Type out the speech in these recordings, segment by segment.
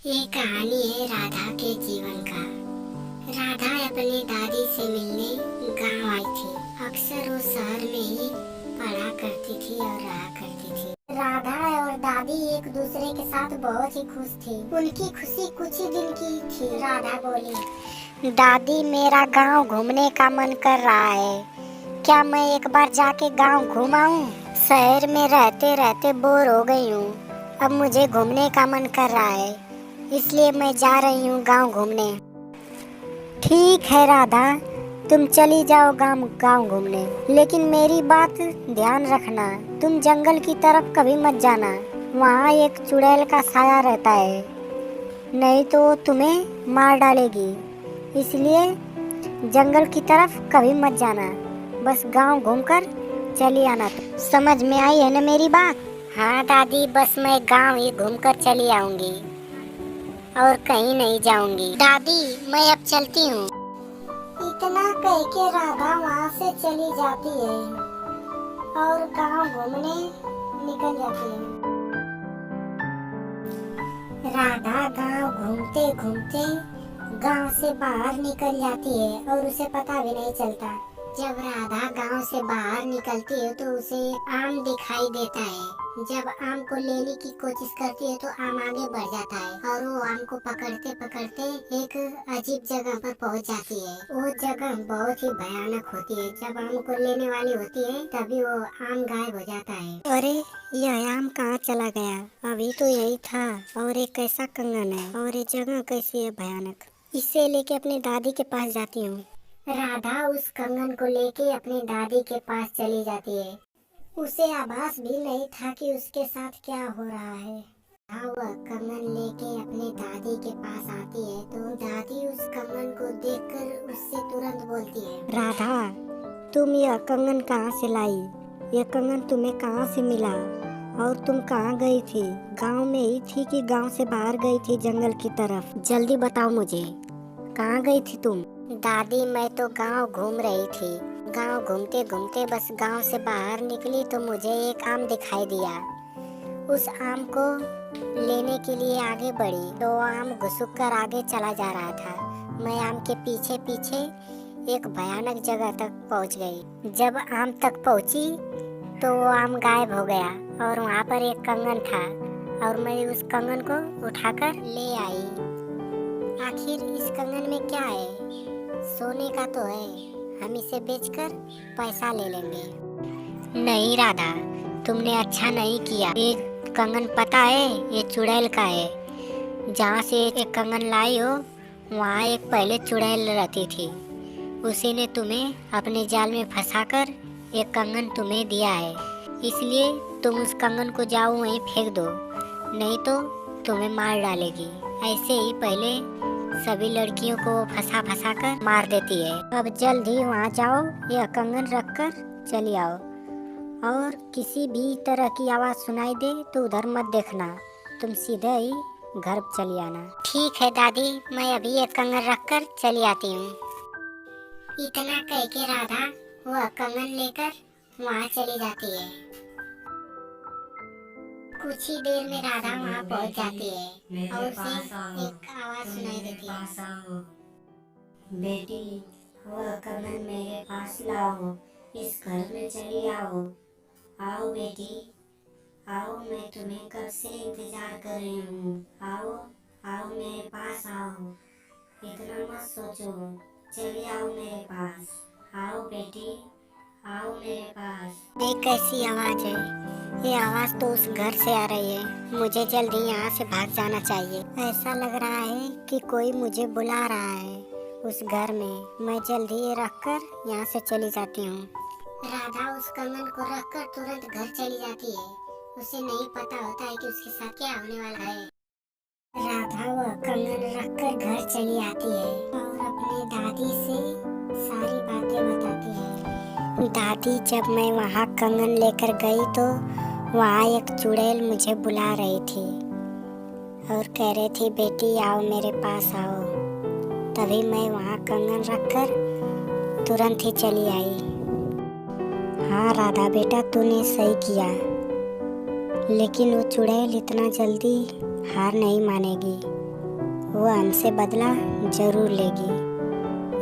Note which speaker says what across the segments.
Speaker 1: ये कहानी है राधा के जीवन का। राधा अपनी दादी से मिलने गांव आई थी। अक्सर वो शहर में ही पढ़ा करती थी और रहा करती थी। राधा और दादी एक दूसरे के साथ बहुत ही खुश थी। उनकी खुशी कुछ ही दिन की थी। राधा बोली, दादी मेरा गांव घूमने का मन कर रहा है। क्या मैं एक बार जाके गांव घूम आऊं? शहर में रहते रहते बोर हो गई हूँ। अब मुझे घूमने का मन कर रहा है, इसलिए मैं जा रही हूँ गांव घूमने। ठीक है राधा, तुम चली जाओ गांव घूमने, लेकिन मेरी बात ध्यान रखना। तुम जंगल की तरफ कभी मत जाना। वहाँ एक चुड़ैल का साया रहता है, नहीं तो वो तुम्हें मार डालेगी। इसलिए जंगल की तरफ कभी मत जाना। बस गांव घूमकर चली आना। समझ में आई है ना मेरी बात? हाँ दादी, बस मैं गांव ही घूमकर चली आऊंगी और कहीं नहीं जाऊंगी। दादी मैं अब चलती हूँ। इतना कह के राधा वहाँ से चली जाती है और गांव घूमने निकल जाती है। राधा गांव घूमते घूमते गांव से बाहर निकल जाती है और उसे पता भी नहीं चलता। जब राधा गांव से बाहर निकलती है तो उसे आम दिखाई देता है। जब आम को लेने की कोशिश करती है तो आम आगे बढ़ जाता है और वो आम को पकड़ते पकड़ते एक अजीब जगह पर पहुंच जाती है। वो जगह बहुत ही भयानक होती है। जब आम को लेने वाली होती है तभी वो आम गायब हो जाता है। अरे यह आम कहाँ चला गया? अभी तो यही था। और एक कैसा कंगन है, और ये जगह कैसी है भयानक। इसे लेके अपनी दादी के पास जाती हूँ। राधा उस कंगन को लेके अपनी दादी के पास चली जाती है। उसे आभास भी नहीं था कि उसके साथ क्या हो रहा है। हाँ, वह कंगन लेके अपनी दादी के पास आती है तो दादी उस कंगन को देखकर उससे तुरंत बोलती है, राधा तुम यह कंगन कहाँ से लाई? यह कंगन तुम्हें कहाँ से मिला? और तुम कहाँ गई थी? गांव में ही थी कि गांव से बाहर गई थी जंगल की तरफ? जल्दी बताओ मुझे, कहाँ गई थी तुम? दादी मैं तो गांव घूम रही थी। गांव घूमते घूमते बस गांव से बाहर निकली तो मुझे एक आम दिखाई दिया। उस आम को लेने के लिए आगे बढ़ी तो आम घुसुक कर आगे चला जा रहा था। मैं आम के पीछे पीछे एक भयानक जगह तक पहुंच गई। जब आम तक पहुंची तो वो आम गायब हो गया और वहाँ पर एक कंगन था और मैं उस कंगन को उठाकर ले आई। आखिर इस कंगन में क्या है? सोने का तो है, हम इसे बेचकर पैसा ले लेंगे। नहीं राधा, तुमने अच्छा नहीं किया। ये कंगन पता है ये चुड़ैल का है। जहाँ से एक कंगन लाई हो वहाँ एक पहले चुड़ैल रहती थी। उसी ने तुम्हें अपने जाल में फंसाकर एक कंगन तुम्हें दिया है। इसलिए तुम उस कंगन को जाओ वहीं फेंक दो, नहीं तो तुम्हें मार डालेगी। ऐसे ही पहले सभी लड़कियों को फंसा फंसा कर मार देती है। अब जल्द ही वहाँ जाओ, यह कंगन रखकर चली आओ और किसी भी तरह की आवाज़ सुनाई दे तो उधर मत देखना, तुम सीधे ही घर चली आना। ठीक है दादी, मैं अभी ये कंगन रखकर चली आती हूँ। इतना कह के राधा वह कंगन लेकर वहाँ चली जाती है। कुछ ही देर में राधा वहाँ पहुँच जाती है और उसे एक आवाज़ सुनाई देती है, बेटी वह कंगन मेरे पास लाओ, इस घर में चली आओ। आओ बेटी आओ, मैं तुम्हें कब से इंतजार कर रही हूँ। आओ आओ मेरे पास आओ, इतना मत सोचो, चली आओ मेरे पास। आओ बेटी आओ मेरे पास। देख कैसी आवाज़ है, ये आवाज़ तो उस घर से आ रही है। मुझे जल्दी यहाँ से भाग जाना चाहिए। ऐसा लग रहा है कि कोई मुझे बुला रहा है उस घर में। मैं जल्दी ये रखकर यहाँ से चली जाती हूँ। राधा उस कंगन को रखकर तुरंत घर चली जाती है। उसे नहीं पता होता है कि उसके साथ क्या होने वाला है। राधा वह कंगन रखकर घर चली आती है और अपनी दादी से सारी बातें बताती है। दादी जब मैं वहाँ कंगन लेकर गई तो वहाँ एक चुड़ैल मुझे बुला रही थी और कह रही थी, बेटी आओ मेरे पास आओ। तभी मैं वहाँ कंगन रखकर तुरंत ही चली आई। हाँ राधा बेटा, तूने सही किया, लेकिन वो चुड़ैल इतना जल्दी हार नहीं मानेगी। वो हमसे बदला जरूर लेगी।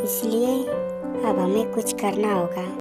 Speaker 1: इसलिए अब हमें कुछ करना होगा।